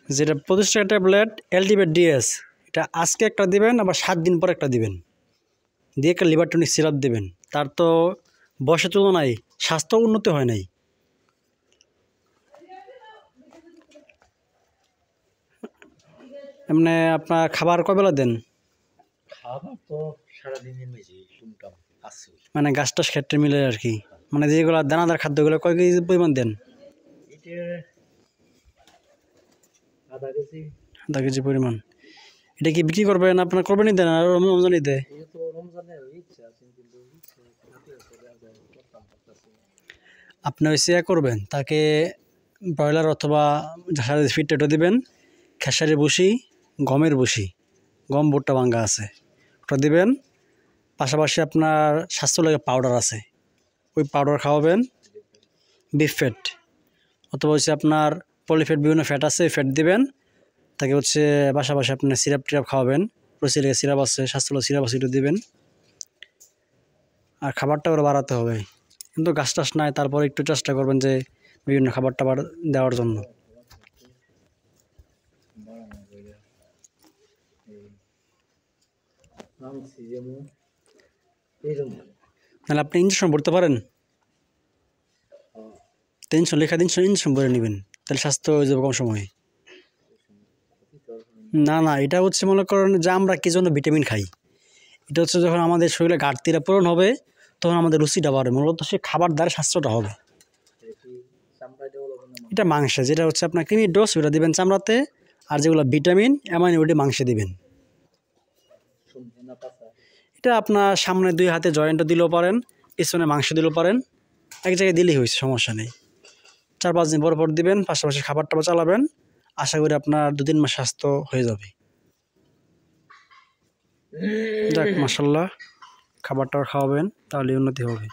যেটা 25 টাকা tablet এলটিভেট DS, এটা আজকে একটা দিবেন, আবার 7 দিন পর একটা দিবেন, দিয়ে একটা লিভার টনিক সিরাপ দিবেন। তার তো বয়সের তুলনায় স্বাস্থ্য উন্নতি হয় নাই। এমনি আপনার খাবার কবেলা দেন? খাবার তো সারাদিনের আছে, মানে গাছ টাছ ক্ষেত্রে মিলে আর কি, মানে যেগুলো দানাদার খাদ্যগুলো কয় কেজি পরিমাণ দেন? আধা কেজি পরিমাণ। এটা কি বিক্রি করবেন, আপনার করবেনই দেন আর রমজানই দেয়? আপনি ওই ইয়া করবেন, তাকে ব্রয়লার অথবা ফিডটা দিবেন, খেসারি ভুসি, গমের ভুসি, গম ভুট্টা ভাঙ্গা আছে, ওটা দিবেন। পাশাপাশি আপনার স্বাস্থ্য লাগে পাউডার আছে, ওই পাউডার খাওয়াবেন। বিফ ফ্যাট অথবা হচ্ছে আপনার পলিফ্যাট, বিভিন্ন ফ্যাট আছে, ফ্যাট দিবেন তাকে হচ্ছে। পাশাপাশি আপনার সিরাপ টিরাপ খাওয়াবেন, প্রোসিলের সিরাপ আছে, স্বাস্থ্য সিরাপ আছে, এটা দিবেন। আর খাবারটা ওরা বাড়াতে হবে, কিন্তু গাছ টাছ নাই, তারপর একটু চেষ্টা করবেন যে বিভিন্ন খাবার টাবার দেওয়ার জন্য। তাহলে আপনি ইঞ্জেকশন ভরতে পারেন, লেখা দিন, ইঞ্জেকশন ভরে নেবেন, তাহলে স্বাস্থ্য হয়ে যাবে কম সময়ে। না, এটা হচ্ছে মনে করেন যে আমরা কি জন্য ভিটামিন খাই, এটা হচ্ছে যখন আমাদের শরীরে ঘাটতিটা পূরণ হবে তখন আমাদের রুচিটা বাড়ে, মূলত সে খাবার দ্বারা স্বাস্থ্যটা হবে। এটা মাংসে, যেটা হচ্ছে আপনার ক্রিমির ডোজ, ওটা দিবেন চামড়াতে, আর যেগুলো ভিটামিন অ্যামাইনো ওটা মাংসে দিবেন। এটা আপনার সামনে 2 হাতে জয়েন্টও দিলেও পারেন, পিছনে মাংস দিলেও পারেন, এক জায়গায় দিলেই হয়েছে, সমস্যা নেই। 4-5 দিন পর পর দিবেন, পাশাপাশি খাবার টাবার চালাবেন, আশা করি আপনার 2-3 মাস স্বাস্থ্য হয়ে যাবে। যাক মাশাআল্লাহ, খাবার টাবার খাওয়াবেন, তাহলে উন্নতি হবে।